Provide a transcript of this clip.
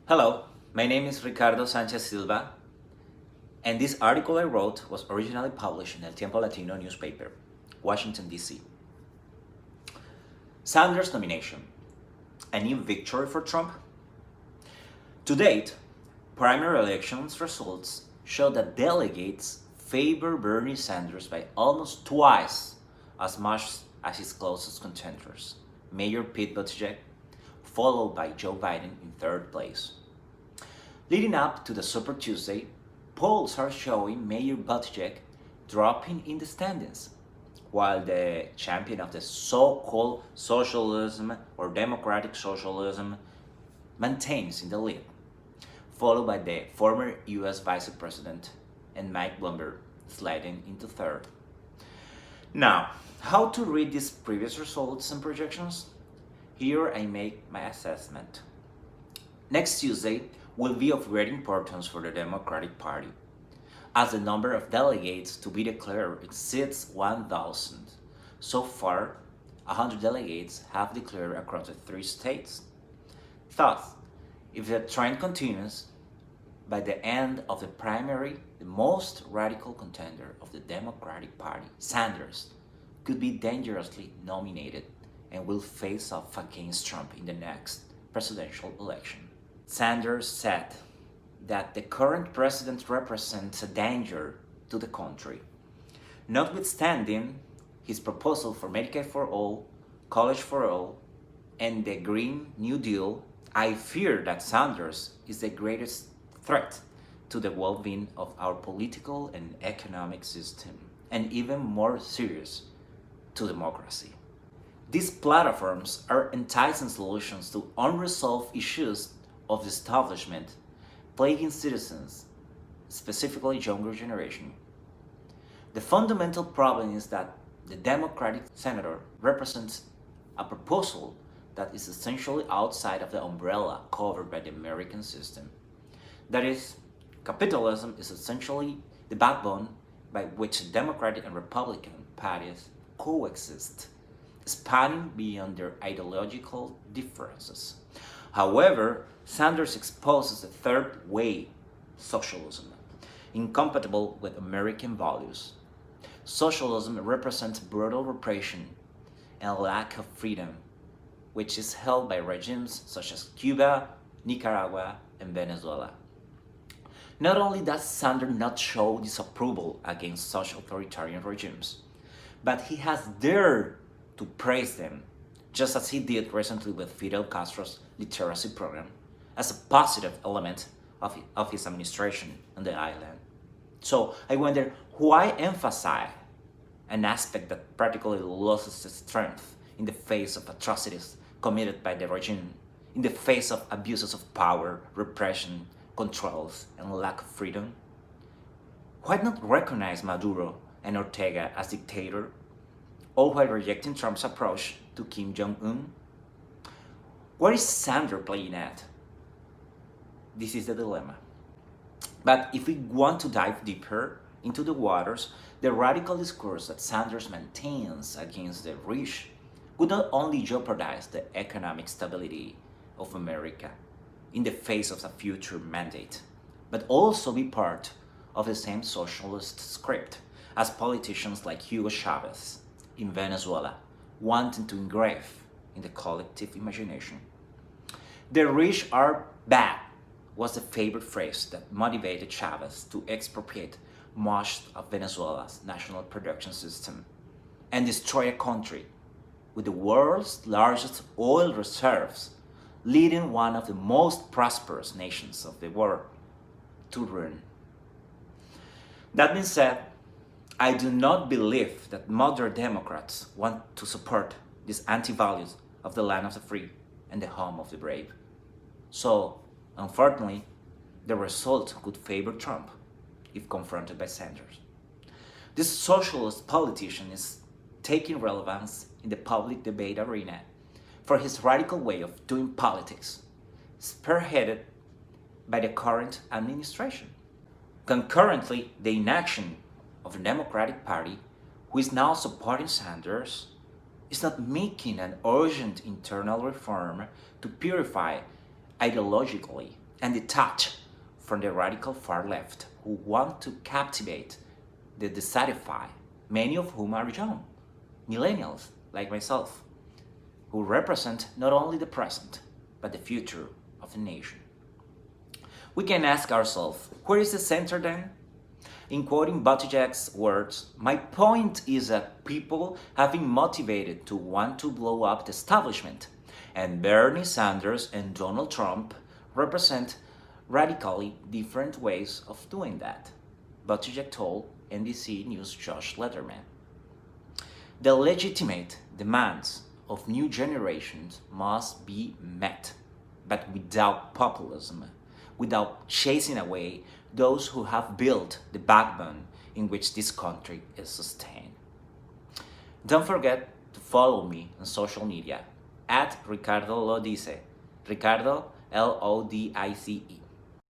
Hello, my name is Ricardo Sanchez Silva, and this article I wrote was originally published in El Tiempo Latino newspaper, Washington, D.C. Sanders' nomination, a new victory for Trump? To date, primary elections results show that delegates favor Bernie Sanders by almost twice as much as his closest contenders, Mayor Pete Buttigieg, followed by Joe Biden in third place. Leading up to the Super Tuesday, polls are showing Mayor Buttigieg dropping in the standings, while the champion of the so-called socialism or democratic socialism maintains in the lead, followed by the former US Vice President and Mike Bloomberg sliding into third. Now, how to read these previous results and projections? Here I make my assessment. Next Tuesday will be of great importance for the Democratic Party, as the number of delegates to be declared exceeds 1,000. So far, 100 delegates have declared across the three states. Thus, if the trend continues, by the end of the primary, the most radical contender of the Democratic Party, Sanders, could be dangerously nominated and will face off against Trump in the next presidential election. Sanders said that the current president represents a danger to the country. Notwithstanding his proposal for Medicare for all, college for all, and the Green New Deal, I fear that Sanders is the greatest threat to the well-being of our political and economic system, and even more serious, to democracy. These platforms are enticing solutions to unresolved issues of the establishment, plaguing citizens, specifically younger generation. The fundamental problem is that the Democratic senator represents a proposal that is essentially outside of the umbrella covered by the American system. That is, capitalism is essentially the backbone by which the Democratic and Republican parties coexist, spanning beyond their ideological differences. However, Sanders exposes a third way, socialism, incompatible with American values. Socialism represents brutal repression and lack of freedom, which is held by regimes such as Cuba, Nicaragua, and Venezuela. Not only does Sanders not show disapproval against such authoritarian regimes, but he has dared to praise them, just as he did recently with Fidel Castro's literacy program, as a positive element of his administration on the island. So I wonder why emphasize an aspect that practically loses its strength in the face of atrocities committed by the regime, in the face of abuses of power, repression, controls, and lack of freedom? Why not recognize Maduro and Ortega as dictator, all while rejecting Trump's approach to Kim Jong-un? Where is Sanders playing at? This is the dilemma. But if we want to dive deeper into the waters, the radical discourse that Sanders maintains against the rich would not only jeopardize the economic stability of America in the face of a future mandate, but also be part of the same socialist script as politicians like Hugo Chavez in Venezuela wanting to engrave in the collective imagination. The rich are bad was the favorite phrase that motivated Chavez to expropriate much of Venezuela's national production system and destroy a country with the world's largest oil reserves, leading one of the most prosperous nations of the world to ruin. That being said, I do not believe that moderate Democrats want to support these anti-values of the land of the free and the home of the brave. So, unfortunately, the result could favor Trump if confronted by Sanders. This socialist politician is taking relevance in the public debate arena for his radical way of doing politics, spearheaded by the current administration. Concurrently, the inaction of the Democratic Party, who is now supporting Sanders, is not making an urgent internal reform to purify ideologically and detach from the radical far left who want to captivate the dissatisfied, many of whom are young, millennials like myself, who represent not only the present, but the future of the nation. We can ask ourselves, where is the center then? In quoting Buttigieg's words, my point is that people have been motivated to want to blow up the establishment, and Bernie Sanders and Donald Trump represent radically different ways of doing that, Buttigieg told NBC News' Josh Letterman. The legitimate demands of new generations must be met, but without populism, without chasing away those who have built the backbone in which this country is sustained. Don't forget to follow me on social media at Ricardo Lodice, Ricardo Lodice.